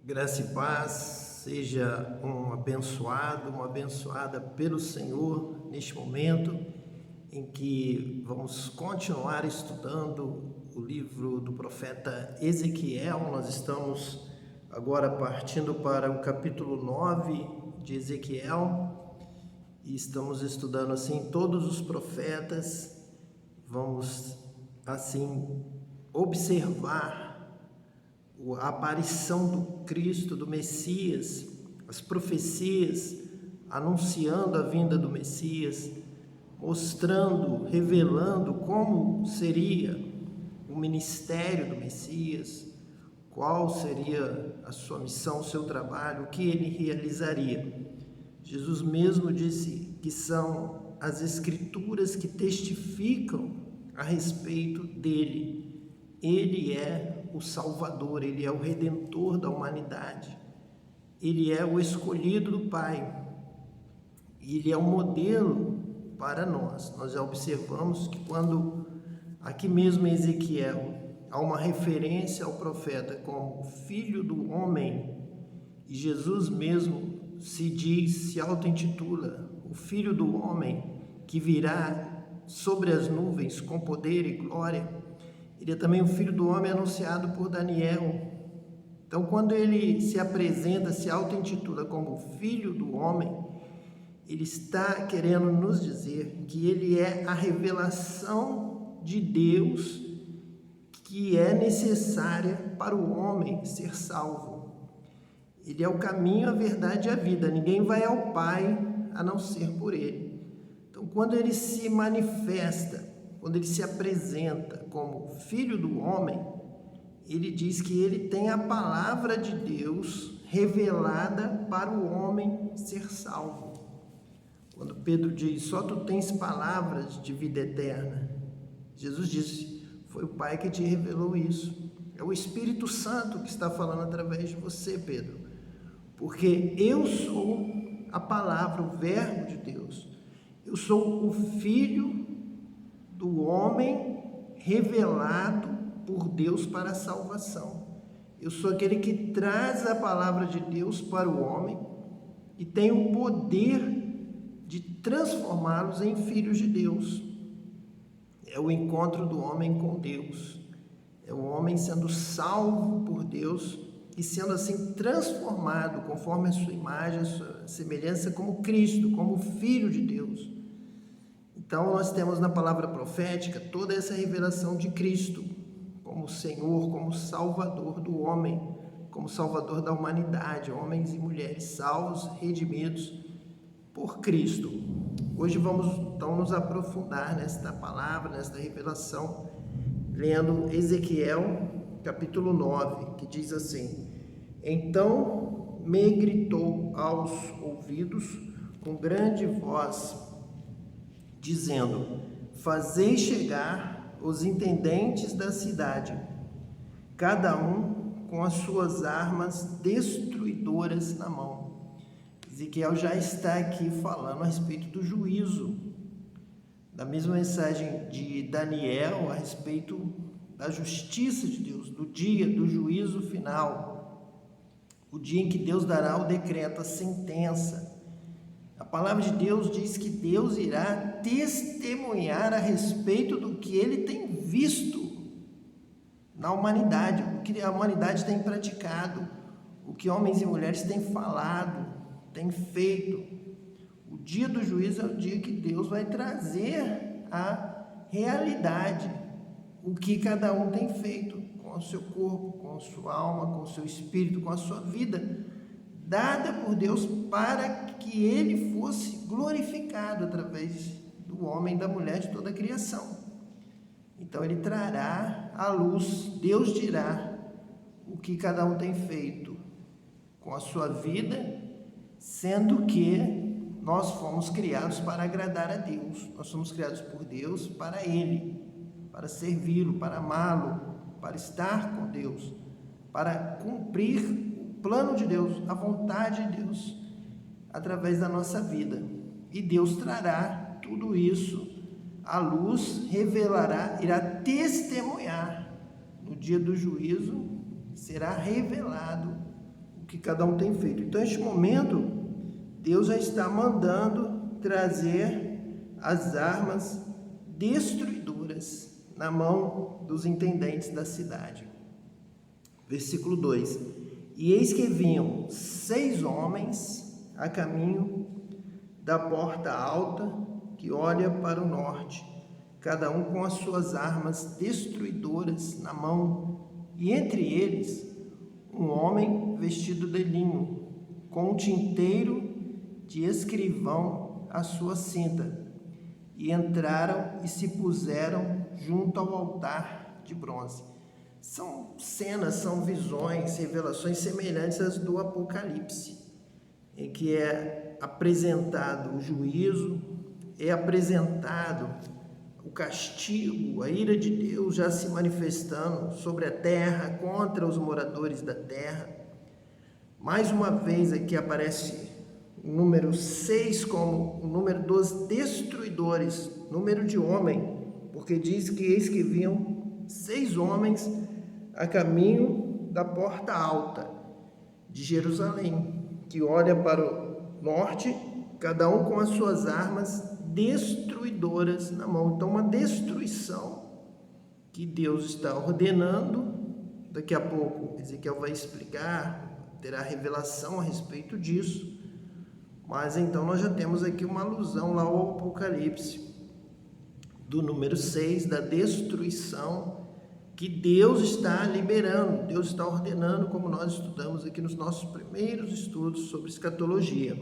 Graça e paz, seja um abençoado, uma abençoada pelo Senhor neste momento em que vamos continuar estudando o livro do profeta Ezequiel. Nós estamos agora partindo para o capítulo 9 de Ezequiel e estamos estudando assim todos os profetas. Vamos assim observar a aparição do Cristo, do Messias, as profecias anunciando a vinda do Messias, mostrando, revelando como seria o ministério do Messias, qual seria a sua missão, o seu trabalho, o que ele realizaria. Jesus mesmo disse que são as Escrituras que testificam a respeito dele. Ele é o Salvador, ele é o Redentor da humanidade, ele é o escolhido do Pai, ele é um modelo para nós. Nós já observamos que quando aqui mesmo em Ezequiel há uma referência ao profeta como filho do homem, e Jesus mesmo se auto-intitula o filho do homem que virá sobre as nuvens com poder e glória. Ele é também o filho do homem anunciado por Daniel. Então, quando ele se apresenta, se auto-intitula como filho do homem, ele está querendo nos dizer que ele é a revelação de Deus que é necessária para o homem ser salvo. Ele é o caminho, a verdade e a vida. Ninguém vai ao Pai a não ser por ele. Então, quando ele se manifesta, quando ele se apresenta como filho do homem, ele diz que ele tem a palavra de Deus revelada para o homem ser salvo. Quando Pedro diz, só tu tens palavras de vida eterna, Jesus disse, foi o Pai que te revelou isso. É o Espírito Santo que está falando através de você, Pedro, porque eu sou a palavra, o verbo de Deus. Eu sou o Filho do homem revelado por Deus para a salvação. Eu sou aquele que traz a palavra de Deus para o homem e tem o poder de transformá-los em filhos de Deus. É o encontro do homem com Deus. É o homem sendo salvo por Deus e sendo assim transformado conforme a sua imagem, a sua semelhança como Cristo, como Filho de Deus. Então, nós temos na palavra profética toda essa revelação de Cristo como Senhor, como Salvador do homem, como Salvador da humanidade, homens e mulheres salvos, redimidos por Cristo. Hoje vamos então nos aprofundar nesta palavra, nesta revelação, lendo Ezequiel, capítulo 9, que diz assim: Então me gritou aos ouvidos com grande voz, dizendo, fazei chegar os intendentes da cidade, cada um com as suas armas destruidoras na mão. Ezequiel já está aqui falando a respeito do juízo, da mesma mensagem de Daniel a respeito da justiça de Deus, do dia do juízo final, o dia em que Deus dará o decreto, a sentença. A palavra de Deus diz que Deus irá testemunhar a respeito do que ele tem visto na humanidade, o que a humanidade tem praticado, o que homens e mulheres têm falado, têm feito. O dia do juízo é o dia que Deus vai trazer a realidade, o que cada um tem feito com o seu corpo, com a sua alma, com o seu espírito, com a sua vida, dada por Deus para que ele fosse glorificado através do homem e da mulher, de toda a criação. Então ele trará à luz, Deus dirá o que cada um tem feito com a sua vida, sendo que nós fomos criados para agradar a Deus. Nós somos criados por Deus para Ele, para servi-lo, para amá-lo, para estar com Deus, para cumprir plano de Deus, a vontade de Deus, através da nossa vida. E Deus trará tudo isso à luz, revelará, irá testemunhar. No dia do juízo, será revelado que cada um tem feito. Então, neste momento, Deus já está mandando trazer as armas destruidoras na mão dos intendentes da cidade. Versículo 2: E eis que vinham 6 homens a caminho da porta alta que olha para o norte, cada um com as suas armas destruidoras na mão, e entre eles um homem vestido de linho, com um tinteiro de escrivão à sua cinta. E entraram e se puseram junto ao altar de bronze. São cenas, são visões, revelações semelhantes às do Apocalipse, em que é apresentado o juízo, é apresentado o castigo, a ira de Deus já se manifestando sobre a terra, contra os moradores da terra. Mais uma vez aqui aparece o número 6 como o número dos destruidores, número de homem, porque diz que eis que vinham 6 homens a caminho da porta alta de Jerusalém, que olha para o norte, cada um com as suas armas destruidoras na mão. Então, uma destruição que Deus está ordenando. Daqui a pouco Ezequiel vai explicar, terá revelação a respeito disso. Mas então nós já temos aqui uma alusão lá ao Apocalipse, do número 6, da destruição que Deus está liberando, Deus está ordenando, como nós estudamos aqui nos nossos primeiros estudos sobre escatologia.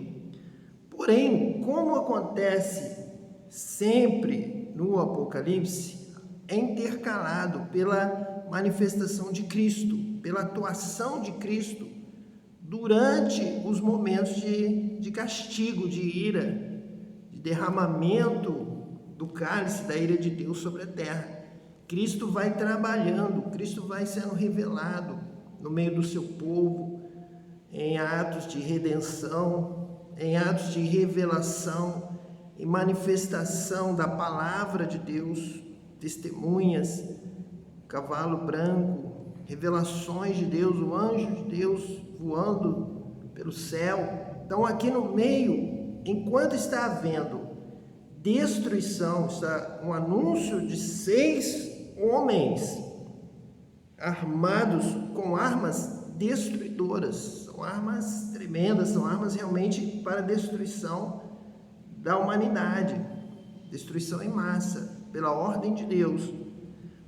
Porém, como acontece sempre no Apocalipse, é intercalado pela manifestação de Cristo, pela atuação de Cristo durante os momentos de castigo, de ira, de derramamento do cálice da ira de Deus sobre a terra. Cristo vai trabalhando, Cristo vai sendo revelado no meio do seu povo, em atos de redenção, em atos de revelação, em manifestação da palavra de Deus, testemunhas, cavalo branco, revelações de Deus, o anjo de Deus voando pelo céu. Então, aqui no meio, enquanto está havendo destruição, está um anúncio de 6 homens armados com armas destruidoras. São armas tremendas, são armas realmente para destruição da humanidade, destruição em massa, pela ordem de Deus.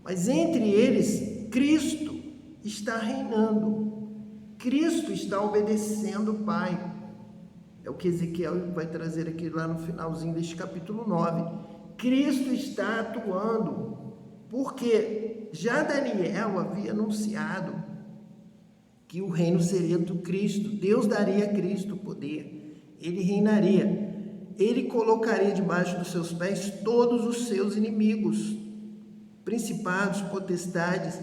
Mas entre eles, Cristo está reinando, Cristo está obedecendo o Pai. É o que Ezequiel vai trazer aqui lá no finalzinho deste capítulo 9. Cristo está atuando, porque já Daniel havia anunciado que o reino seria do Cristo. Deus daria a Cristo o poder, ele reinaria, ele colocaria debaixo dos seus pés todos os seus inimigos, principados, potestades,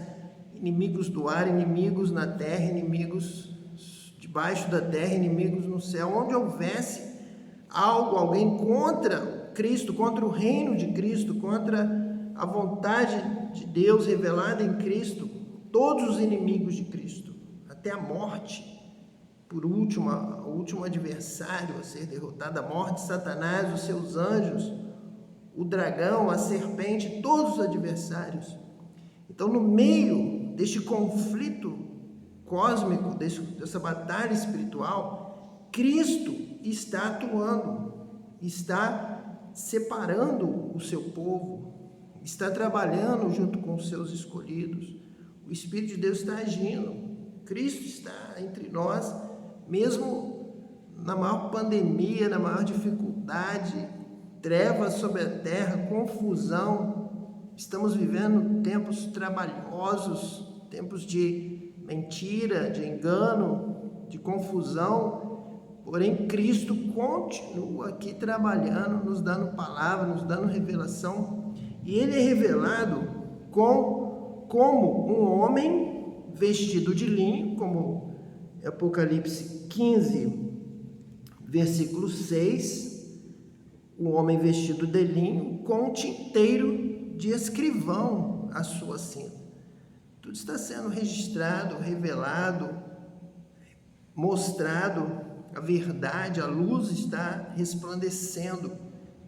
inimigos do ar, inimigos na terra, inimigos debaixo da terra, inimigos no céu. Onde houvesse alguém contra Cristo, contra o reino de Cristo, contra a vontade de Deus revelada em Cristo, todos os inimigos de Cristo, até a morte, por último, o último adversário a ser derrotado, a morte, Satanás, os seus anjos, o dragão, a serpente, todos os adversários. Então, no meio deste conflito cósmico, dessa batalha espiritual, Cristo está atuando, está separando o seu povo, está trabalhando junto com os seus escolhidos. O Espírito de Deus está agindo, Cristo está entre nós, mesmo na maior pandemia, na maior dificuldade, trevas sobre a terra, confusão. Estamos vivendo tempos trabalhosos, tempos de mentira, de engano, de confusão. Porém, Cristo continua aqui trabalhando, nos dando palavra, nos dando revelação. E ele é revelado como um homem vestido de linho, como Apocalipse 15, versículo 6, o homem vestido de linho com um tinteiro de escrivão à sua cinta. Tudo está sendo registrado, revelado, mostrado a verdade, a luz está resplandecendo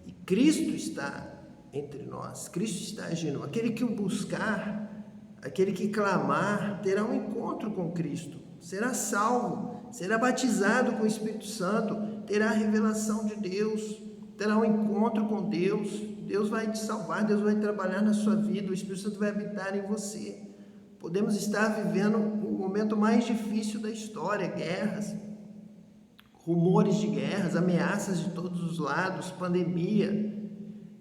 e Cristo está entre nós, Cristo está agindo. Aquele que o buscar, aquele que clamar, terá um encontro com Cristo, será salvo, será batizado com o Espírito Santo, terá a revelação de Deus, terá um encontro com Deus. Deus vai te salvar, Deus vai trabalhar na sua vida, o Espírito Santo vai habitar em você. Podemos estar vivendo o momento mais difícil da história, guerras, rumores de guerras, ameaças de todos os lados, pandemia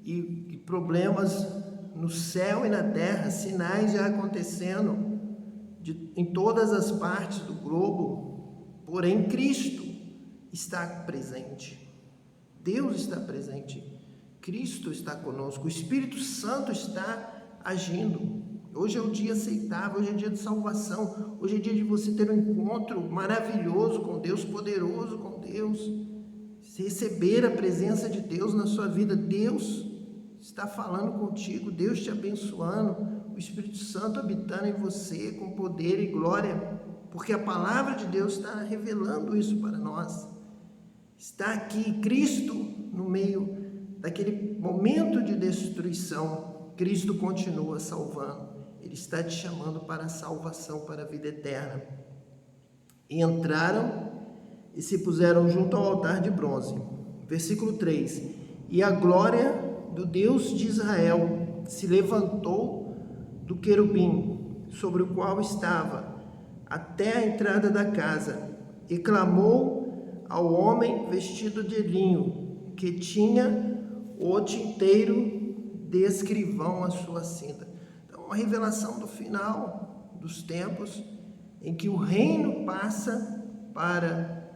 e problemas no céu e na terra, sinais já acontecendo em todas as partes do globo, porém Cristo está presente, Deus está presente, Cristo está conosco, o Espírito Santo está agindo. Hoje é um dia aceitável, hoje é dia de salvação, hoje é dia de você ter um encontro maravilhoso com Deus, poderoso com Deus, receber a presença de Deus na sua vida. Deus está falando contigo, Deus te abençoando, o Espírito Santo habitando em você com poder e glória, porque a palavra de Deus está revelando isso para nós. Está aqui Cristo no meio daquele momento de destruição, Cristo continua salvando. Ele está te chamando para a salvação, para a vida eterna. E entraram e se puseram junto ao altar de bronze. Versículo 3. E a glória do Deus de Israel se levantou do querubim sobre o qual estava até a entrada da casa e clamou ao homem vestido de linho, que tinha o tinteiro de escrivão à sua cinta. Uma revelação do final dos tempos, em que o reino passa para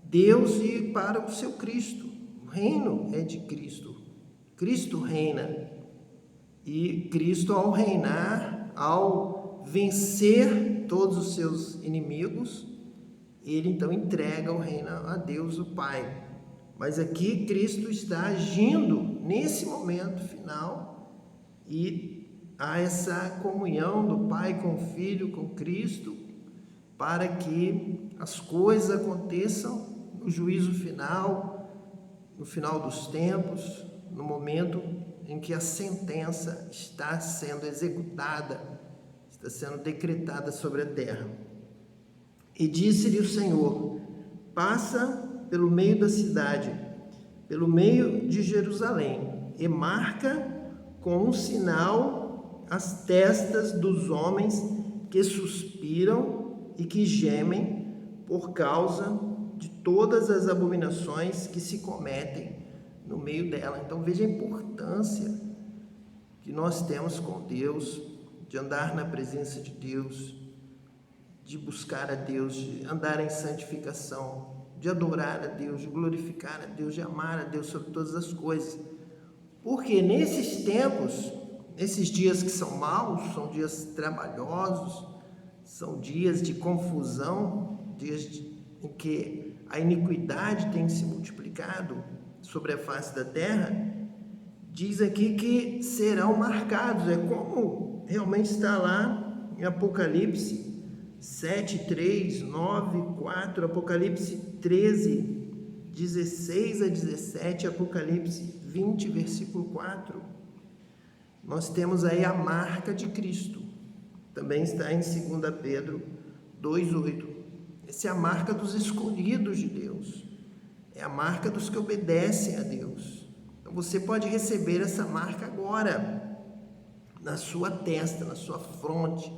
Deus e para o seu Cristo. O reino é de Cristo, Cristo reina, e Cristo, ao reinar, ao vencer todos os seus inimigos, ele então entrega o reino a Deus o Pai. Mas aqui Cristo está agindo nesse momento final, e há essa comunhão do Pai com o Filho, com Cristo, para que as coisas aconteçam no juízo final, no final dos tempos, no momento em que a sentença está sendo executada, está sendo decretada sobre a terra. E disse-lhe o Senhor: passa pelo meio da cidade, pelo meio de Jerusalém, e marca com um sinal as testas dos homens que suspiram e que gemem por causa de todas as abominações que se cometem no meio dela. Então veja a importância que nós temos com Deus, de andar na presença de Deus, de buscar a Deus, de andar em santificação, de adorar a Deus, de glorificar a Deus, de amar a Deus sobre todas as coisas. Porque nesses tempos, esses dias que são maus, são dias trabalhosos, são dias de confusão, dias em que a iniquidade tem se multiplicado sobre a face da terra, diz aqui que serão marcados, é como realmente está lá em Apocalipse 7, 3, 9, 4, Apocalipse 13, 16 a 17, Apocalipse 20, versículo 4. Nós temos aí a marca de Cristo, também está em 2 Pedro 2,8. Essa é a marca dos escolhidos de Deus, é a marca dos que obedecem a Deus. Então você pode receber essa marca agora, na sua testa, na sua fronte.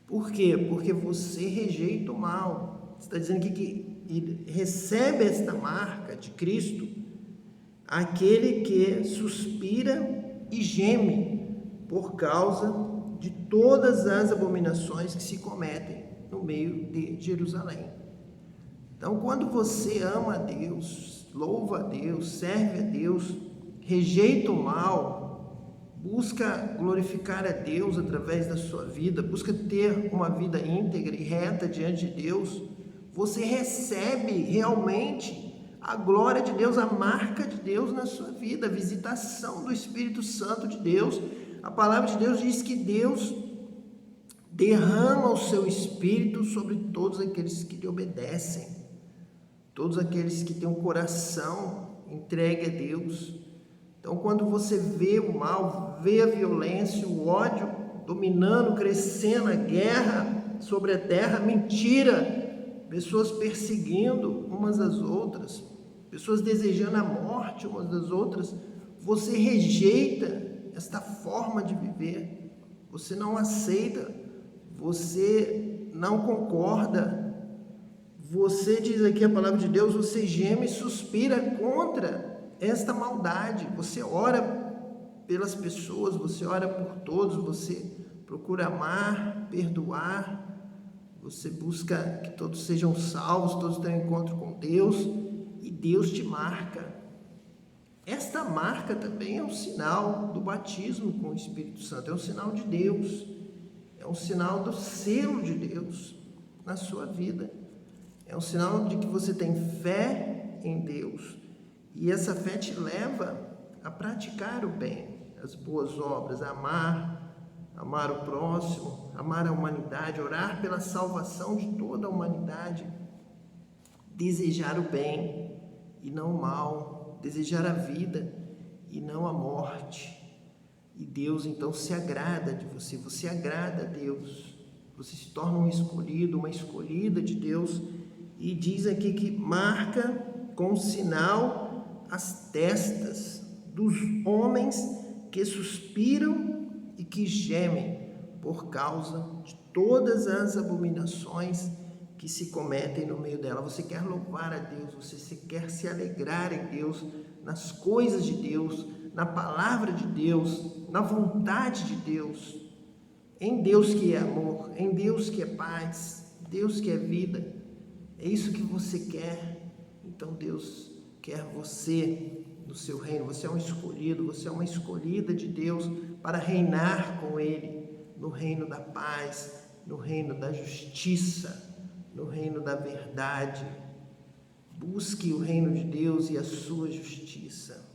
Por quê? Porque você rejeita o mal. Você está dizendo aqui que recebe esta marca de Cristo aquele que suspira e geme por causa de todas as abominações que se cometem no meio de Jerusalém. Então, quando você ama a Deus, louva a Deus, serve a Deus, rejeita o mal, busca glorificar a Deus através da sua vida, busca ter uma vida íntegra e reta diante de Deus, você recebe realmente a glória de Deus, a marca de Deus na sua vida, a visitação do Espírito Santo de Deus. A palavra de Deus diz que Deus derrama o seu Espírito sobre todos aqueles que lhe obedecem, todos aqueles que têm um coração entregue a Deus. Então, quando você vê o mal, vê a violência, o ódio dominando, crescendo, a guerra sobre a terra, mentira, pessoas perseguindo umas às outras, pessoas desejando a morte umas das outras, você rejeita esta forma de viver, você não aceita, você não concorda, você, diz aqui a palavra de Deus, você geme e suspira contra esta maldade, você ora pelas pessoas, você ora por todos, você procura amar, perdoar, você busca que todos sejam salvos, todos tenham encontro com Deus, e Deus te marca. Esta marca também é um sinal do batismo com o Espírito Santo, é um sinal de Deus, é um sinal do selo de Deus na sua vida, é um sinal de que você tem fé em Deus, e essa fé te leva a praticar o bem, as boas obras, a amar o próximo, amar a humanidade, orar pela salvação de toda a humanidade, desejar o bem e não o mal, desejar a vida e não a morte. E Deus então se agrada de você, você agrada a Deus, você se torna um escolhido, uma escolhida de Deus, e diz aqui que marca com sinal as testas dos homens que suspiram e que gemem por causa de todas as abominações que se cometem no meio dela. Você quer louvar a Deus, você quer se alegrar em Deus, nas coisas de Deus, na palavra de Deus, na vontade de Deus, em Deus que é amor, em Deus que é paz, Deus que é vida. É isso que você quer. Então Deus quer você no seu reino. Você é um escolhido, você é uma escolhida de Deus para reinar com Ele no reino da paz, no reino da justiça, no reino da verdade. Busque o reino de Deus e a sua justiça.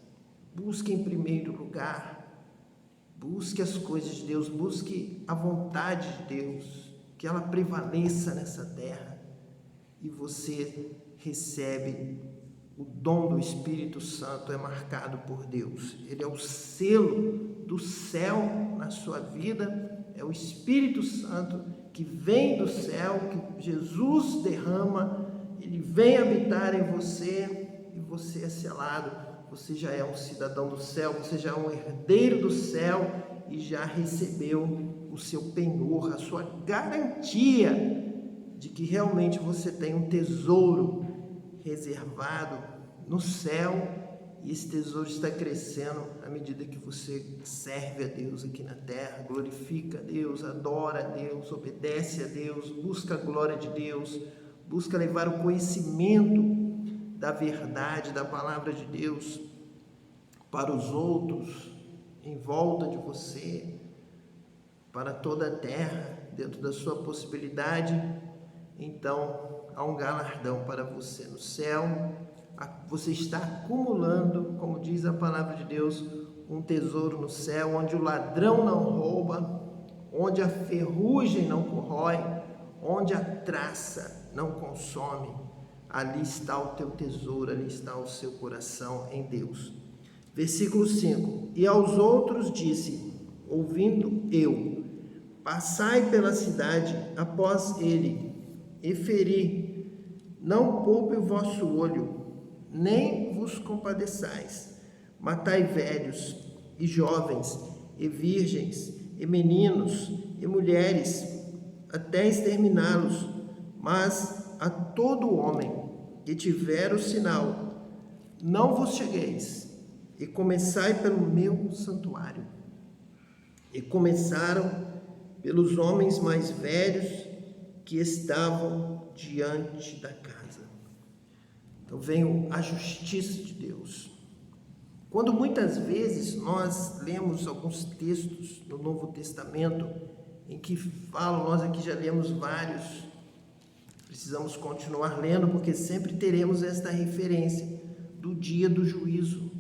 Busque em primeiro lugar. Busque as coisas de Deus, busque a vontade de Deus, que ela prevaleça nessa terra, e você recebe o dom do Espírito Santo, é marcado por Deus. Ele é o selo do céu na sua vida, é o Espírito Santo que vem do céu, que Jesus derrama, ele vem habitar em você, e você é selado, você já é um cidadão do céu, você já é um herdeiro do céu, e já recebeu o seu penhor, a sua garantia de que realmente você tem um tesouro reservado no céu, e esse tesouro está crescendo à medida que você serve a Deus aqui na terra, glorifica a Deus, adora a Deus, obedece a Deus, busca a glória de Deus, busca levar o conhecimento da verdade, da palavra de Deus para os outros em volta de você, para toda a terra, dentro da sua possibilidade. Então há um galardão para você no céu. Você está acumulando, como diz a palavra de Deus, um tesouro no céu, onde o ladrão não rouba, onde a ferrugem não corrói, onde a traça não consome. Ali está o teu tesouro, ali está o seu coração em Deus. Versículo 5: E aos outros disse, ouvindo eu, passai pela cidade após ele, e feri, não poupe o vosso olho, nem vos compadeçais, matai velhos e jovens, e virgens, e meninos, e mulheres, até exterminá-los, mas a todo homem que tiver o sinal, não vos chegueis, e começai pelo meu santuário. E começaram pelos homens mais velhos que estavam diante da casa. Então vem a justiça de Deus. Quando muitas vezes nós lemos alguns textos no Novo Testamento em que falam, nós aqui já lemos vários, precisamos continuar lendo porque sempre teremos esta referência do dia do juízo.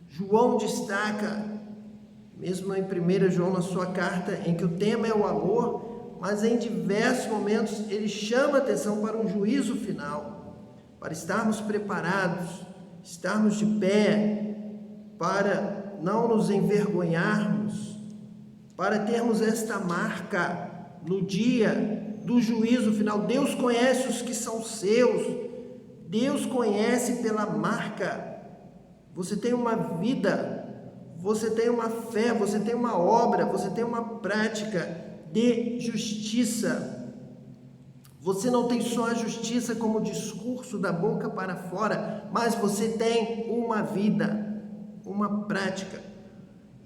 João destaca, mesmo em 1 João, na sua carta, em que o tema é o amor, mas em diversos momentos ele chama atenção para um juízo final, para estarmos preparados, estarmos de pé, para não nos envergonharmos, para termos esta marca no dia do juízo final. Deus conhece os que são seus, Deus conhece pela marca. Você tem uma vida, você tem uma fé, você tem uma obra, você tem uma prática de justiça. Você não tem só a justiça como discurso da boca para fora, mas você tem uma vida, uma prática.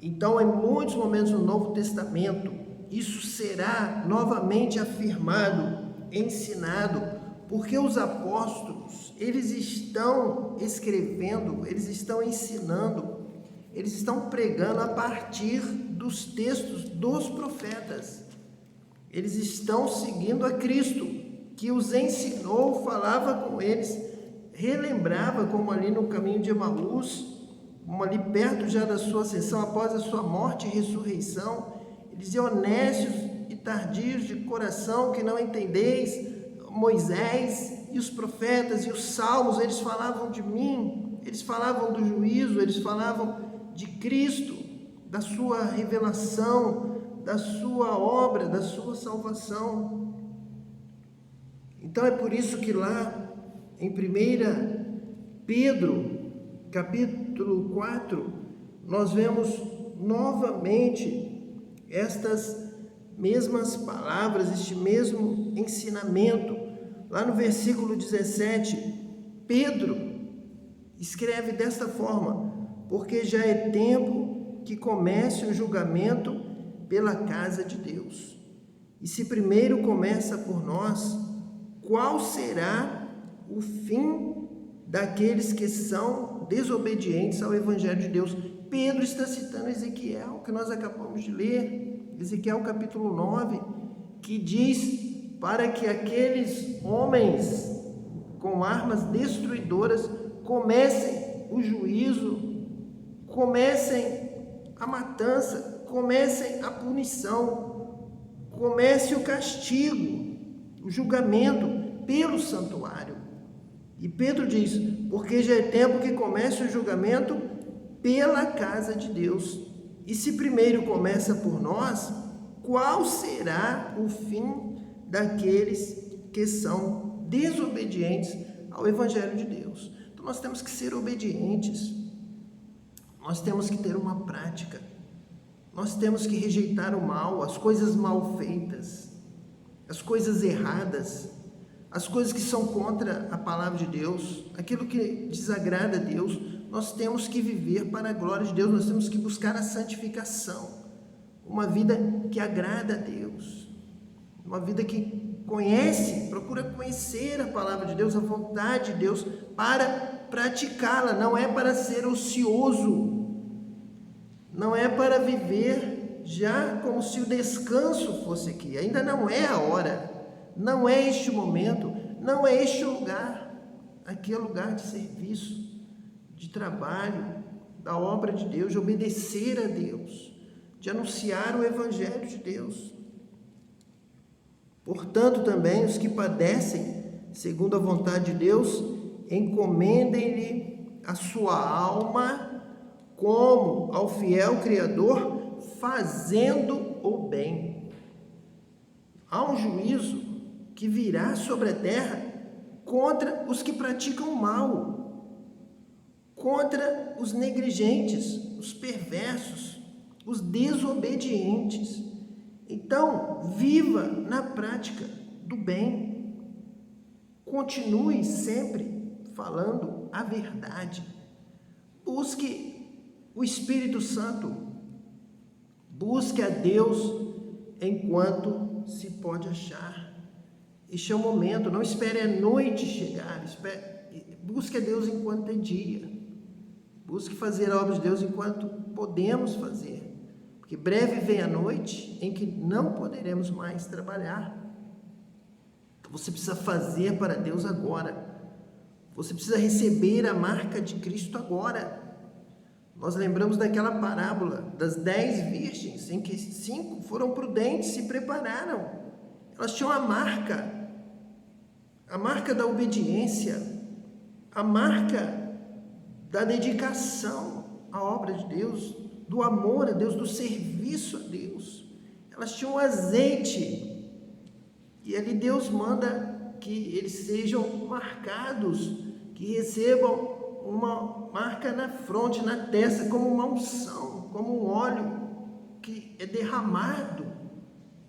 Então, em muitos momentos no Novo Testamento, isso será novamente afirmado, ensinado, porque os apóstolos, eles estão escrevendo, eles estão ensinando, eles estão pregando a partir dos textos dos profetas. Eles estão seguindo a Cristo, que os ensinou, falava com eles, relembrava, como ali no caminho de Emaús, como ali perto já da sua ascensão, após a sua morte e ressurreição, ele dizia: honestos e tardios de coração, que não entendeis. Moisés e os profetas e os salmos, eles falavam de mim, eles falavam do juízo, eles falavam de Cristo, da sua revelação, da sua obra, da sua salvação. Então é por isso que lá em 1 Pedro, capítulo 4, nós vemos novamente estas mesmas palavras, este mesmo ensinamento. Lá no versículo 17, Pedro escreve desta forma: porque já é tempo que comece o julgamento pela casa de Deus. E se primeiro começa por nós, qual será o fim daqueles que são desobedientes ao Evangelho de Deus? Pedro está citando Ezequiel, que nós acabamos de ler, Ezequiel capítulo 9, que diz para que aqueles homens com armas destruidoras comecem o juízo, comecem a matança, comecem a punição, comece o castigo, o julgamento pelo santuário. E Pedro diz: porque já é tempo que comece o julgamento pela casa de Deus. E se primeiro começa por nós, qual será o fim daqueles que são desobedientes ao Evangelho de Deus? Então nós temos que ser obedientes, nós temos que ter uma prática, nós temos que rejeitar o mal, as coisas mal feitas, as coisas erradas, as coisas que são contra a palavra de Deus, aquilo que desagrada a Deus. Nós temos que viver para a glória de Deus, nós temos que buscar a santificação, uma vida que agrada a Deus, uma vida que conhece, procura conhecer a palavra de Deus, a vontade de Deus, para praticá-la. Não é para ser ocioso, não é para viver já como se o descanso fosse aqui. Ainda não é a hora, não é este o momento, não é este o lugar. Aqui é lugar de serviço, de trabalho, da obra de Deus, de obedecer a Deus, de anunciar o Evangelho de Deus. Portanto, também os que padecem segundo a vontade de Deus, encomendem-lhe a sua alma como ao fiel Criador, fazendo o bem. Há um juízo que virá sobre a terra contra os que praticam o mal, contra os negligentes, os perversos, os desobedientes. Então, viva na prática do bem. Continue sempre falando a verdade. Busque o Espírito Santo. Busque a Deus enquanto se pode achar. Este é o momento. Não espere a noite chegar. Busque a Deus enquanto é dia. Busque fazer a obra de Deus enquanto podemos fazer. Porque breve vem a noite em que não poderemos mais trabalhar. Então você precisa fazer para Deus agora. Você precisa receber a marca de Cristo agora. Nós lembramos daquela parábola das 10 virgens, em que 5 foram prudentes, se prepararam Elas tinham a marca da obediência, a marca da dedicação à obra de Deus, do amor a Deus, do serviço a Deus. Elas tinham um azeite, e ali Deus manda que eles sejam marcados, que recebam uma marca na fronte, na testa, como uma unção, como um óleo que é derramado,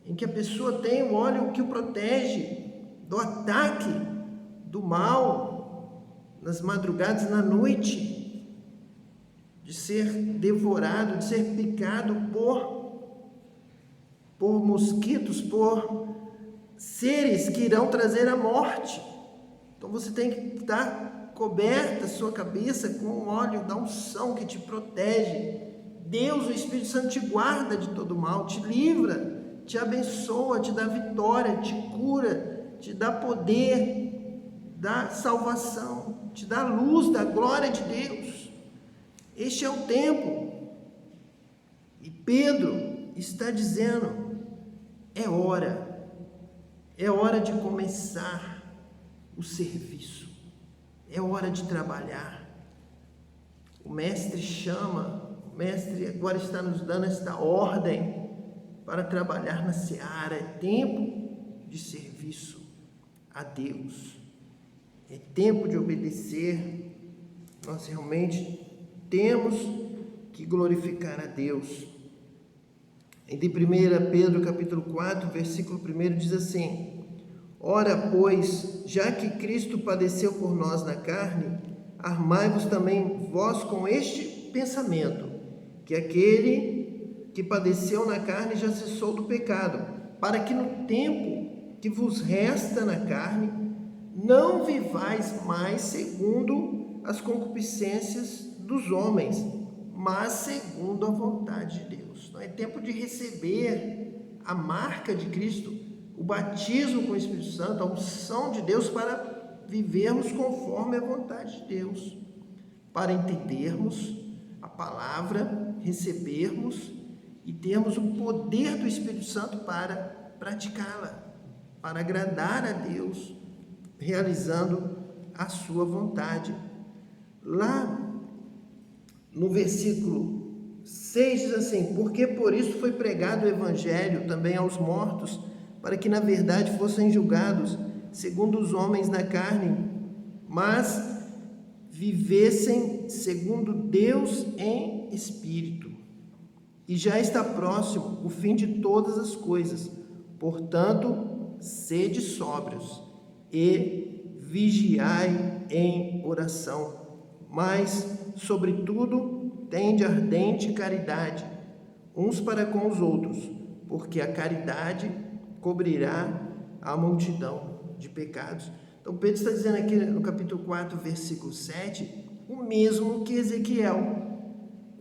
em que a pessoa tem um óleo que o protege do ataque do mal, nas madrugadas e na noite, de ser devorado, de ser picado por mosquitos, por seres que irão trazer a morte. Então você tem que estar coberta a sua cabeça com o óleo da unção que te protege. Deus, o Espírito Santo, te guarda de todo mal, te livra, te abençoa, te dá vitória, te cura, te dá poder, dá salvação, te dá luz da glória de Deus. Este é o tempo. E Pedro está dizendo: é hora de começar o serviço, é hora de trabalhar. O mestre agora está nos dando esta ordem para trabalhar na seara. É tempo de serviço a Deus, é tempo de obedecer. Nós realmente temos que glorificar a Deus. Em 1 Pedro capítulo 4, versículo 1 diz assim: ora, pois, já que Cristo padeceu por nós na carne, armai-vos também vós com este pensamento, que aquele que padeceu na carne já cessou do pecado, para que no tempo que vos resta na carne, não vivais mais segundo as concupiscências dos homens, mas segundo a vontade de Deus. Então é tempo de receber a marca de Cristo, o batismo com o Espírito Santo, a unção de Deus, para vivermos conforme a vontade de Deus, para entendermos a palavra, recebermos e termos o poder do Espírito Santo para praticá-la, para agradar a Deus, realizando a sua vontade. Lá no versículo 6 diz assim: porque por isso foi pregado o evangelho também aos mortos, para que na verdade fossem julgados segundo os homens na carne, mas vivessem segundo Deus em espírito. E já está próximo o fim de todas as coisas. Portanto, sede sóbrios e vigiai em oração. Mas, sobretudo, tende ardente caridade uns para com os outros, porque a caridade cobrirá a multidão de pecados. Então Pedro está dizendo aqui no capítulo 4, versículo 7, o mesmo que Ezequiel.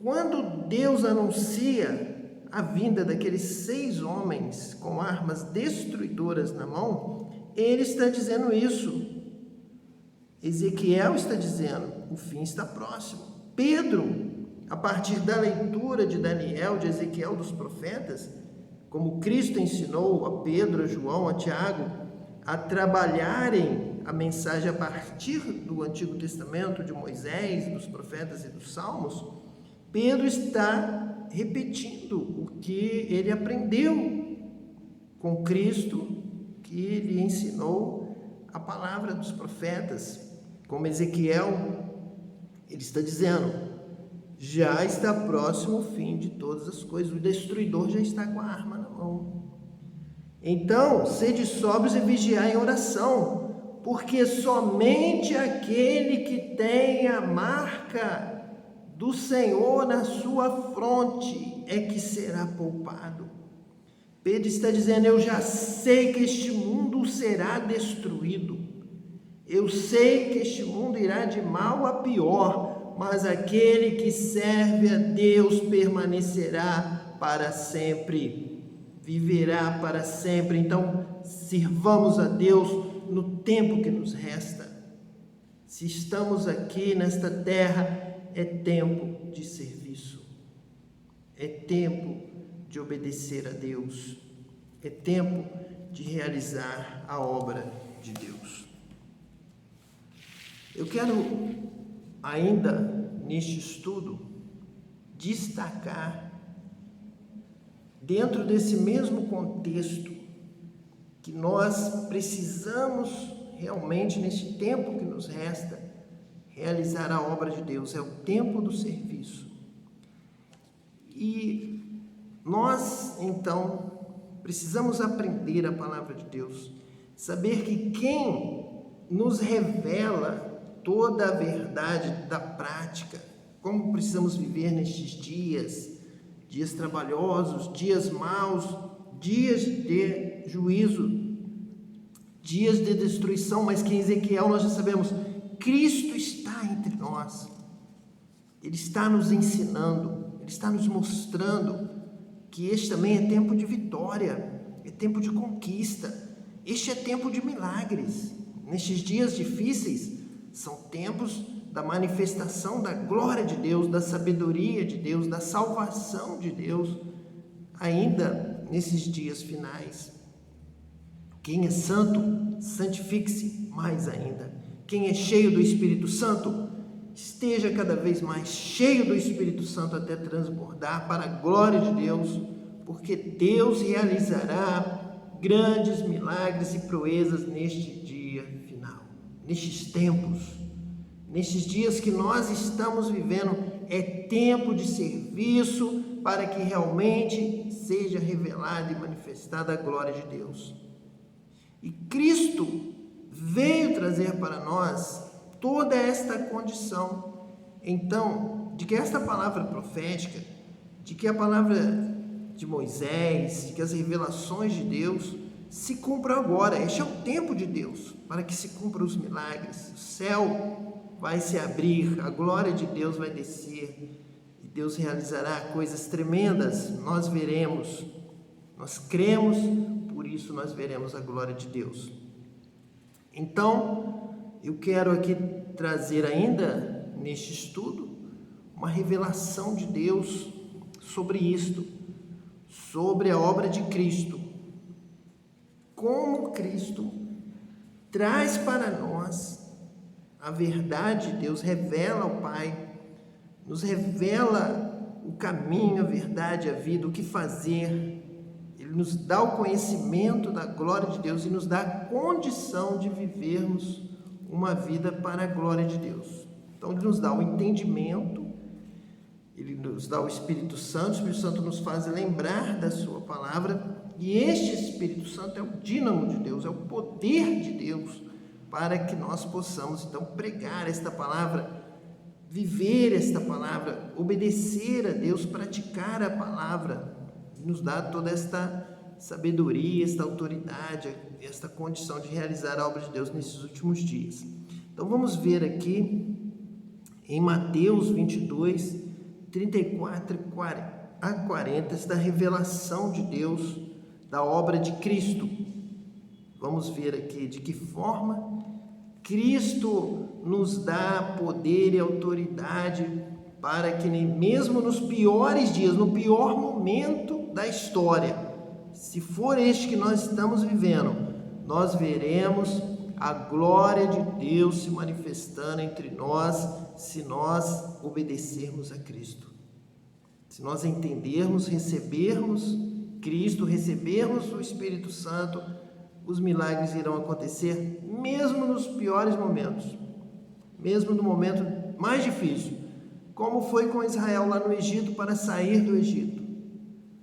Quando Deus anuncia a vinda daqueles 6 homens com armas destruidoras na mão, ele está dizendo isso. Ezequiel está dizendo: o fim está próximo. Pedro, a partir da leitura de Daniel, de Ezequiel, dos profetas, como Cristo ensinou a Pedro, a João, a Tiago, a trabalharem a mensagem a partir do Antigo Testamento, de Moisés, dos profetas e dos Salmos, Pedro está repetindo o que ele aprendeu com Cristo, que lhe ensinou a palavra dos profetas. Como Ezequiel, ele está dizendo: já está próximo o fim de todas as coisas, o destruidor já está com a arma na mão. Então, sede sóbrios e vigiai em oração, porque somente aquele que tem a marca do Senhor na sua fronte é que será poupado. Pedro está dizendo: eu já sei que este mundo será destruído, eu sei que este mundo irá de mal a pior, mas aquele que serve a Deus permanecerá para sempre, viverá para sempre. Então, sirvamos a Deus no tempo que nos resta. Se estamos aqui nesta terra, é tempo de serviço, é tempo de obedecer a Deus, é tempo de realizar a obra de Deus. Eu quero ainda neste estudo destacar, dentro desse mesmo contexto, que nós precisamos realmente, neste tempo que nos resta, realizar a obra de Deus. É o tempo do serviço. E nós, então, precisamos aprender a palavra de Deus, saber que quem nos revela toda a verdade da prática, como precisamos viver nestes dias trabalhosos, dias maus, dias de juízo, dias de destruição, mas que em Ezequiel nós já sabemos, Cristo está entre nós. Ele está nos ensinando, Ele está nos mostrando que este também é tempo de vitória, é tempo de conquista, este é tempo de milagres. Nestes dias difíceis, são tempos da manifestação da glória de Deus, da sabedoria de Deus, da salvação de Deus, ainda nesses dias finais. Quem é santo, santifique-se mais ainda. Quem é cheio do Espírito Santo, esteja cada vez mais cheio do Espírito Santo até transbordar para a glória de Deus, porque Deus realizará grandes milagres e proezas neste dia final, nestes tempos, nestes dias que nós estamos vivendo. É tempo de serviço para que realmente seja revelada e manifestada a glória de Deus. E Cristo veio trazer para nós toda esta condição, então, de que esta palavra profética, de que a palavra de Moisés, de que as revelações de Deus se cumpram agora. Este é o tempo de Deus, para que se cumpram os milagres. O céu vai se abrir, a glória de Deus vai descer, e Deus realizará coisas tremendas. Nós veremos, nós cremos, por isso nós veremos a glória de Deus. Então, eu quero aqui trazer ainda neste estudo uma revelação de Deus sobre isto, sobre a obra de Cristo. Como Cristo traz para nós a verdade de Deus, revela ao Pai, nos revela o caminho, a verdade, a vida, o que fazer. Ele nos dá o conhecimento da glória de Deus e nos dá a condição de vivermos uma vida para a glória de Deus. Então Ele nos dá o entendimento, Ele nos dá o Espírito Santo nos faz lembrar da sua palavra, e este Espírito Santo é o dínamo de Deus, é o poder de Deus, para que nós possamos então pregar esta palavra, viver esta palavra, obedecer a Deus, praticar a palavra. Nos dá toda esta sabedoria, esta autoridade, esta condição de realizar a obra de Deus nesses últimos dias. Então vamos ver aqui em Mateus 22, 34 a 40, esta revelação de Deus da obra de Cristo. Vamos ver aqui de que forma Cristo nos dá poder e autoridade para que mesmo nos piores dias, no pior momento da história, se for este que nós estamos vivendo, nós veremos a glória de Deus se manifestando entre nós, se nós obedecermos a Cristo. Se nós entendermos, recebermos Cristo, recebermos o Espírito Santo, os milagres irão acontecer, mesmo nos piores momentos, mesmo no momento mais difícil, como foi com Israel lá no Egito para sair do Egito,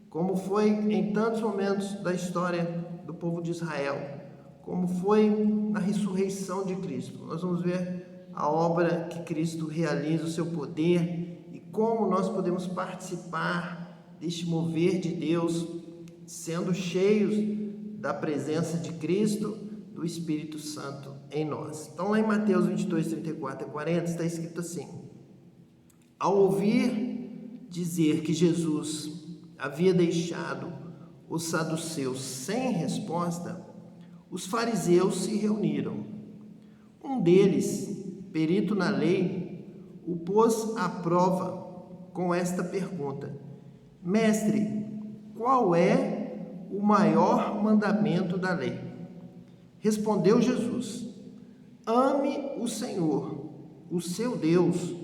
como foi em tantos momentos da história do povo de Israel, como foi na ressurreição de Cristo. Nós vamos ver a obra que Cristo realiza, o seu poder, e como nós podemos participar deste mover de Deus, sendo cheios da presença de Cristo, do Espírito Santo em nós. Então lá em Mateus 22, 34 e 40 está escrito assim: ao ouvir dizer que Jesus havia deixado os saduceus sem resposta, os fariseus se reuniram. Um deles, perito na lei, o pôs à prova com esta pergunta: Mestre, qual é o maior mandamento da lei? Respondeu Jesus: ame o Senhor, o seu Deus,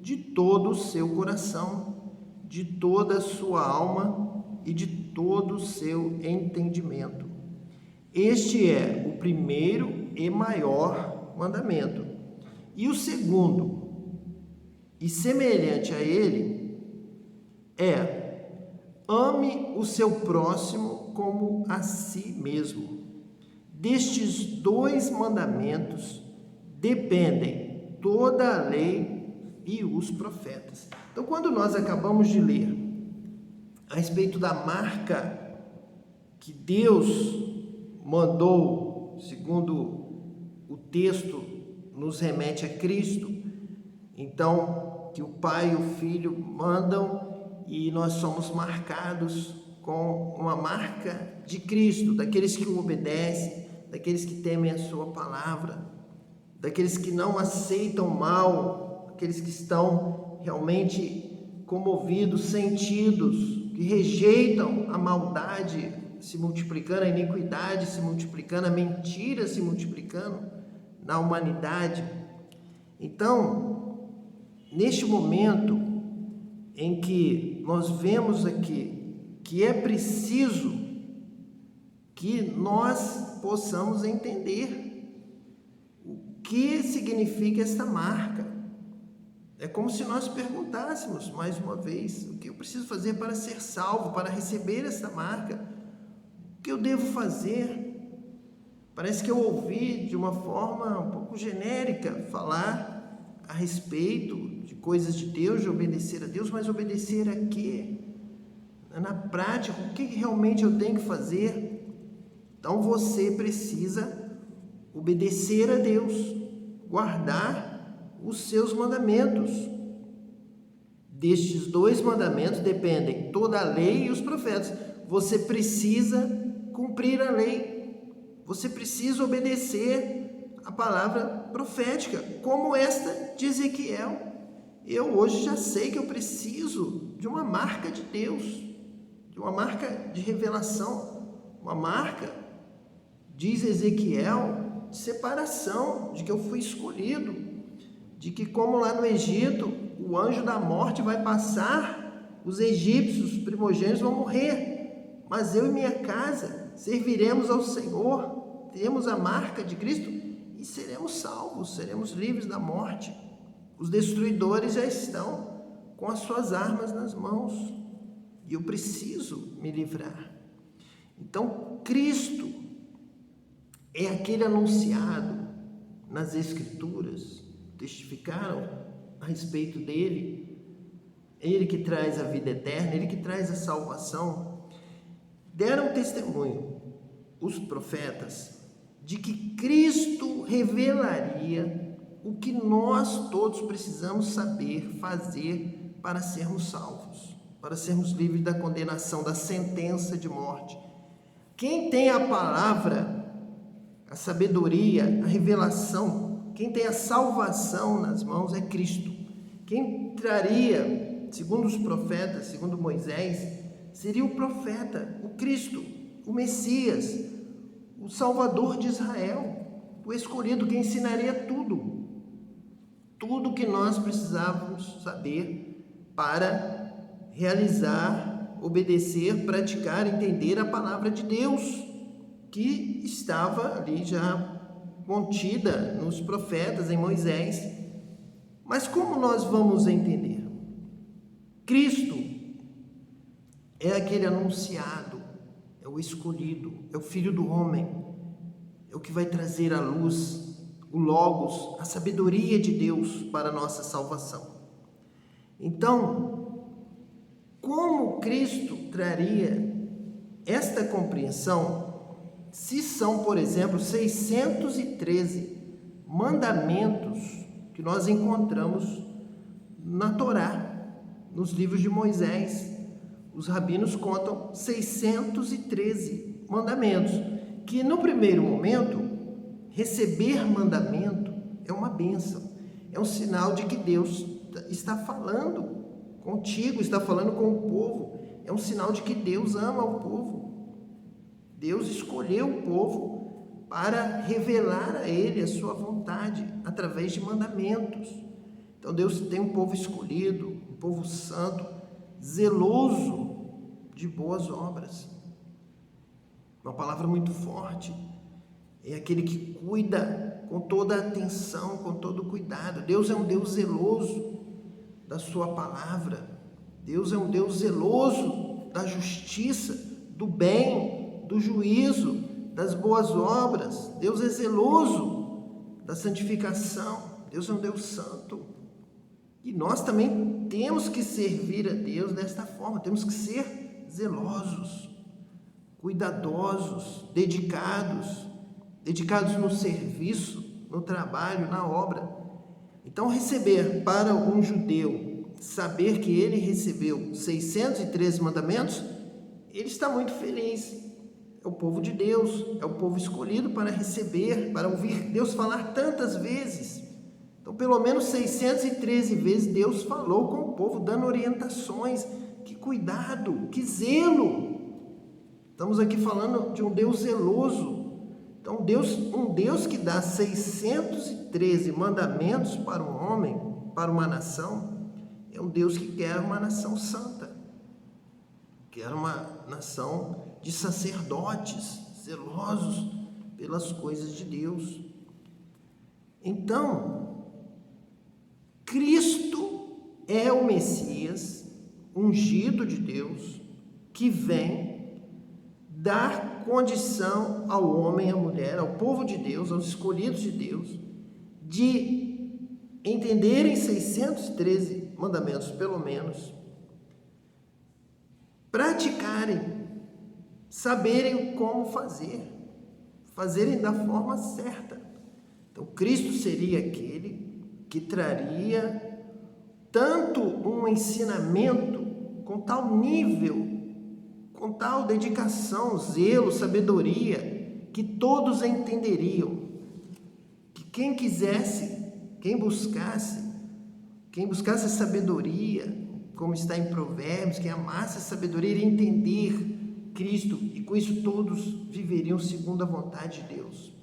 de todo o seu coração, de toda a sua alma e de todo o seu entendimento. Este é o primeiro e maior mandamento. E o segundo, e semelhante a ele, é: ame o seu próximo como a si mesmo. Destes dois mandamentos dependem toda a lei e os profetas. Então, quando nós acabamos de ler a respeito da marca que Deus mandou, segundo o texto nos remete a Cristo, então que o Pai e o Filho mandam e nós somos marcados com uma marca de Cristo, daqueles que o obedecem, daqueles que temem a sua palavra, daqueles que não aceitam mal, aqueles que estão realmente comovidos, sentidos, que rejeitam a maldade se multiplicando, a iniquidade se multiplicando, a mentira se multiplicando na humanidade. Então, neste momento em que nós vemos aqui que é preciso que nós possamos entender o que significa esta marca. É como se nós perguntássemos mais uma vez: o que eu preciso fazer para ser salvo, para receber esta marca? O que eu devo fazer? Parece que eu ouvi de uma forma um pouco genérica falar a respeito de coisas de Deus, de obedecer a Deus, mas obedecer a quê? Na prática, o que realmente eu tenho que fazer? Então você precisa obedecer a Deus, guardar os seus mandamentos. Destes dois mandamentos dependem toda a lei e os profetas. Você precisa cumprir a lei, você precisa obedecer a palavra profética, como esta de Ezequiel. Eu hoje já sei que eu preciso de uma marca de Deus, de uma marca de revelação, uma marca, diz Ezequiel, de separação, de que eu fui escolhido, de que como lá no Egito, o anjo da morte vai passar, os egípcios, os primogênitos vão morrer, mas eu e minha casa serviremos ao Senhor, teremos a marca de Cristo e seremos salvos, seremos livres da morte. Os destruidores já estão com as suas armas nas mãos e eu preciso me livrar. Então, Cristo é aquele anunciado nas Escrituras, testificaram a respeito dele, ele que traz a vida eterna, ele que traz a salvação. Deram testemunho os profetas de que Cristo revelaria o que nós todos precisamos saber fazer para sermos salvos, para sermos livres da condenação, da sentença de morte. Quem tem a palavra, a sabedoria, a revelação, quem tem a salvação nas mãos é Cristo. Quem traria, segundo os profetas, segundo Moisés, seria o profeta, o Cristo, o Messias, o Salvador de Israel, o escolhido, que ensinaria tudo que nós precisávamos saber para realizar, obedecer, praticar, entender a palavra de Deus, que estava ali já contida nos profetas, em Moisés. Mas como nós vamos entender? Cristo é aquele anunciado, é o escolhido, é o Filho do homem, é o que vai trazer a luz, o Logos, a sabedoria de Deus para a nossa salvação. Então, como Cristo traria esta compreensão se são, por exemplo, 613 mandamentos que nós encontramos na Torá, nos livros de Moisés? Os rabinos contam 613 mandamentos, que no primeiro momento, receber mandamento é uma bênção, é um sinal de que Deus está falando contigo, está falando com o povo, é um sinal de que Deus ama o povo. Deus escolheu o povo para revelar a ele a sua vontade através de mandamentos. Então Deus tem um povo escolhido, um povo santo, zeloso de boas obras. Uma palavra muito forte. É aquele que cuida com toda a atenção, com todo o cuidado. Deus é um Deus zeloso da sua palavra. Deus é um Deus zeloso da justiça, do bem, do juízo, das boas obras. Deus é zeloso da santificação. Deus é um Deus santo. E nós também temos que servir a Deus desta forma. Temos que ser zelosos, cuidadosos, dedicados no serviço, no trabalho, na obra. Então, receber para um judeu, saber que ele recebeu 613 mandamentos, ele está muito feliz. É o povo de Deus, é o povo escolhido para receber, para ouvir Deus falar tantas vezes. Então, pelo menos 613 vezes Deus falou com o povo, dando orientações. Que cuidado, que zelo! Estamos aqui falando de um Deus zeloso. Então, um Deus que dá 613 mandamentos para um homem, para uma nação, é um Deus que quer uma nação santa, quer uma nação de sacerdotes zelosos pelas coisas de Deus. Então, Cristo é o Messias, ungido de Deus, que vem dar condição ao homem e à mulher, ao povo de Deus, aos escolhidos de Deus, de entenderem 613 mandamentos, pelo menos, praticarem, saberem como fazerem da forma certa. Então, Cristo seria aquele que traria tanto um ensinamento com tal nível, com tal dedicação, zelo, sabedoria, que todos entenderiam, que quem quisesse, quem buscasse sabedoria, como está em Provérbios, quem amasse a sabedoria, iria entender Cristo, e com isso todos viveriam segundo a vontade de Deus.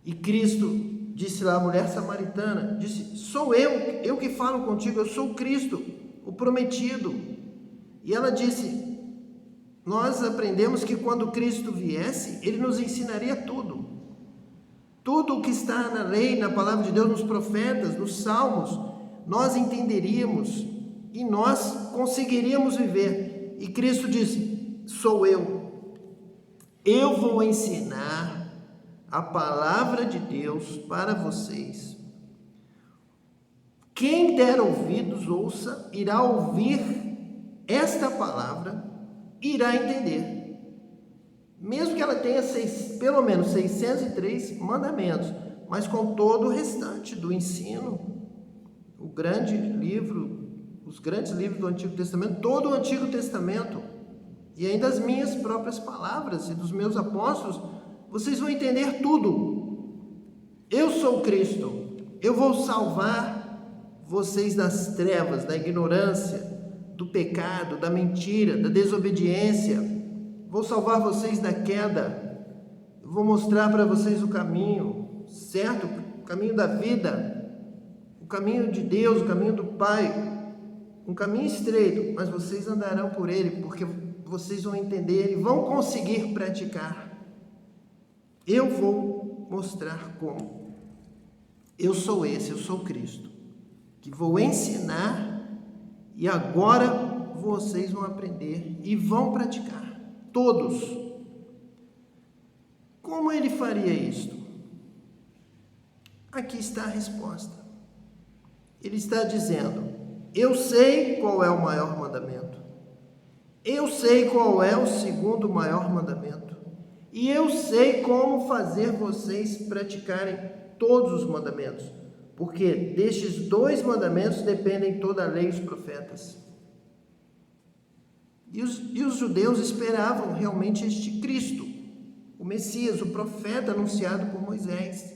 E Cristo disse lá à mulher samaritana, disse: sou eu que falo contigo, eu sou Cristo, o prometido. E ela disse: nós aprendemos que quando Cristo viesse, Ele nos ensinaria tudo. Tudo o que está na lei, na palavra de Deus, nos profetas, nos salmos, nós entenderíamos e nós conseguiríamos viver. E Cristo disse: sou eu. Eu vou ensinar a palavra de Deus para vocês. Quem der ouvidos, ouça, irá ouvir esta palavra, irá entender. Mesmo que ela tenha pelo menos 603 mandamentos, mas com todo o restante do ensino, os grandes livros do Antigo Testamento, todo o Antigo Testamento, e ainda as minhas próprias palavras e dos meus apóstolos, vocês vão entender tudo. Eu sou Cristo, eu vou salvar vocês das trevas, da ignorância, do pecado, da mentira, da desobediência. Vou salvar vocês da queda. Vou mostrar para vocês o caminho certo, o caminho da vida, o caminho de Deus, o caminho do Pai, um caminho estreito, mas vocês andarão por ele, porque vocês vão entender e vão conseguir praticar. Eu vou mostrar como. Eu sou Cristo, que vou ensinar, e agora vocês vão aprender e vão praticar, todos. Como ele faria isto? Aqui está a resposta. Ele está dizendo: eu sei qual é o maior mandamento, eu sei qual é o segundo maior mandamento, e eu sei como fazer vocês praticarem todos os mandamentos, porque destes 2 mandamentos dependem toda a lei e os profetas. E os judeus esperavam realmente este Cristo, o Messias, o profeta anunciado por Moisés,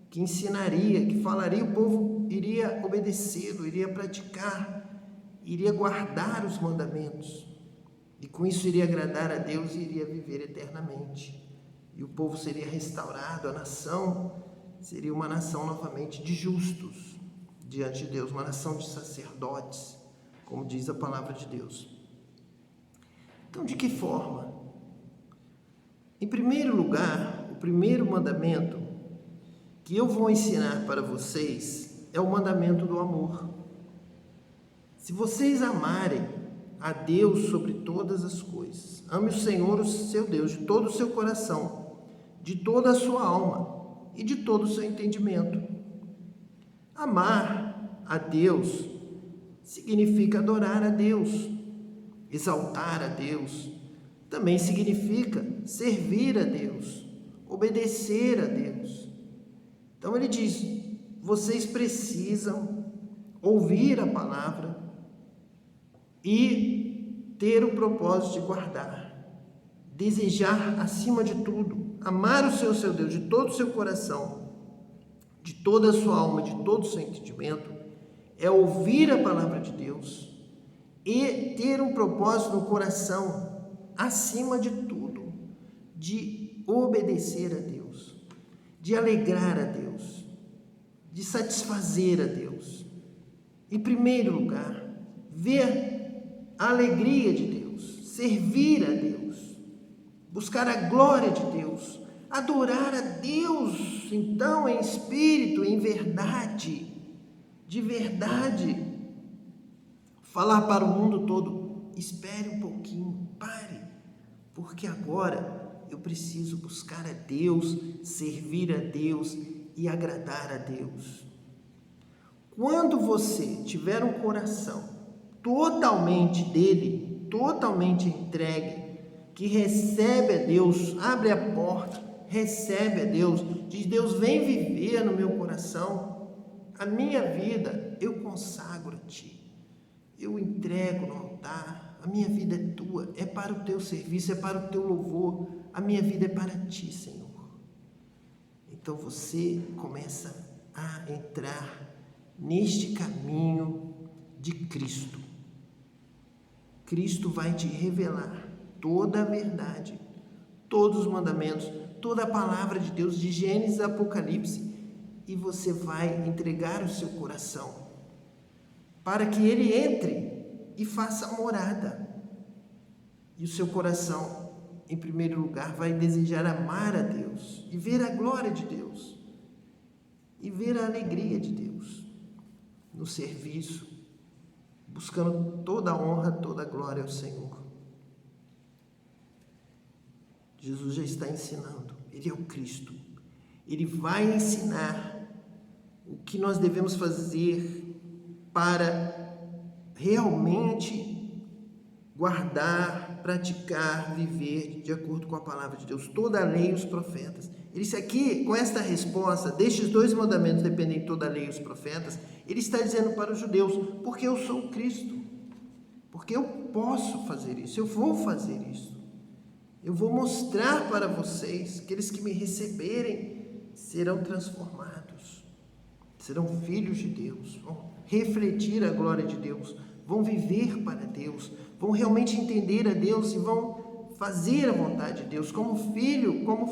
que ensinaria, que falaria, o povo iria obedecê-lo, iria praticar, iria guardar os mandamentos. E com isso iria agradar a Deus e iria viver eternamente. E o povo seria restaurado, a nação seria uma nação novamente de justos diante de Deus, uma nação de sacerdotes, como diz a palavra de Deus. Então, de que forma? Em primeiro lugar, o primeiro mandamento que eu vou ensinar para vocês é o mandamento do amor. Se vocês amarem a Deus sobre todas as coisas, ame o Senhor, o seu Deus, de todo o seu coração, de toda a sua alma e de todo o seu entendimento. Amar a Deus significa adorar a Deus, exaltar a Deus, também significa servir a Deus, obedecer a Deus. Então ele diz: vocês precisam ouvir a palavra e ter o propósito de guardar, desejar acima de tudo, amar o seu Deus de todo o seu coração, de toda a sua alma, de todo o seu entendimento, é ouvir a palavra de Deus e ter um propósito no coração, acima de tudo, de obedecer a Deus, de alegrar a Deus, de satisfazer a Deus. Em primeiro lugar, ver a alegria de Deus, servir a Deus, buscar a glória de Deus, adorar a Deus, então, em espírito, em verdade, de verdade. Falar para o mundo todo: espere um pouquinho, pare, porque agora eu preciso buscar a Deus, servir a Deus e agradar a Deus. Quando você tiver um coração totalmente dele, totalmente entregue, que recebe a Deus, abre a porta, recebe a Deus, diz: Deus, vem viver no meu coração, a minha vida eu consagro a Ti, eu entrego no altar, a minha vida é Tua, é para o Teu serviço, é para o Teu louvor, a minha vida é para Ti, Senhor. Então você começa a entrar neste caminho de Cristo. Cristo vai te revelar toda a verdade, todos os mandamentos, toda a palavra de Deus, de Gênesis a Apocalipse, e você vai entregar o seu coração para que ele entre e faça morada. E o seu coração, em primeiro lugar, vai desejar amar a Deus e ver a glória de Deus e ver a alegria de Deus no serviço, buscando toda a honra, toda a glória ao Senhor. Jesus já está ensinando, Ele é o Cristo. Ele vai ensinar o que nós devemos fazer para realmente guardar, praticar, viver de acordo com a palavra de Deus, toda a lei e os profetas. Ele disse aqui, com esta resposta, destes 2 mandamentos dependem toda a lei e os profetas, ele está dizendo para os judeus: porque eu sou Cristo, porque eu posso fazer isso, eu vou fazer isso, eu vou mostrar para vocês, aqueles que me receberem serão transformados, serão filhos de Deus, vão refletir a glória de Deus, vão viver para Deus, vão realmente entender a Deus e vão fazer a vontade de Deus, como o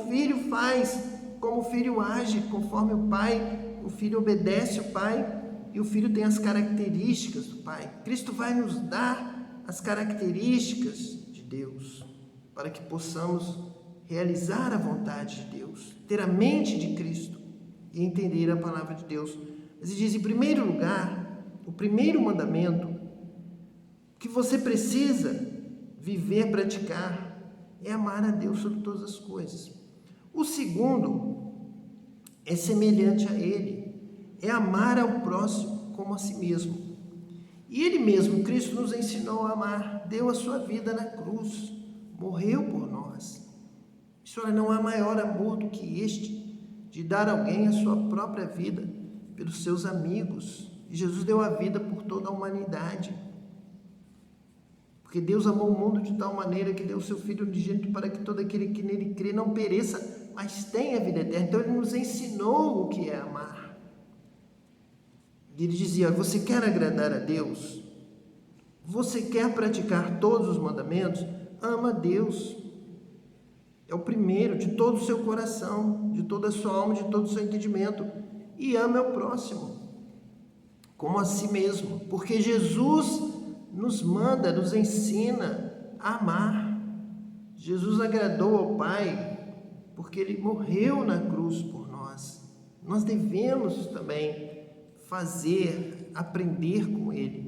filho faz, como o filho age conforme o pai, o filho obedece o pai e o filho tem as características do pai. Cristo vai nos dar as características de Deus para que possamos realizar a vontade de Deus, ter a mente de Cristo e entender a palavra de Deus. Mas ele diz, em primeiro lugar, o primeiro mandamento que você precisa viver, praticar, é amar a Deus sobre todas as coisas. O segundo é semelhante a Ele, é amar ao próximo como a si mesmo. E Ele mesmo, Cristo, nos ensinou a amar, deu a sua vida na cruz, morreu por nós. Senhora, não há maior amor do que este, de dar a alguém a sua própria vida pelos seus amigos. E Jesus deu a vida por toda a humanidade. Porque Deus amou o mundo de tal maneira que deu o seu Filho unigênito para que todo aquele que nele crê não pereça, mas tenha vida eterna. Então Ele nos ensinou o que é amar. E Ele dizia, você quer agradar a Deus? Você quer praticar todos os mandamentos? ama a Deus. É o primeiro de todo o seu coração, de toda a sua alma, de todo o seu entendimento. E ama ao próximo, como a si mesmo. Porque Jesus nos manda, nos ensina a amar. Jesus agradou ao Pai porque Ele morreu na cruz por nós. Nós devemos também aprender com Ele.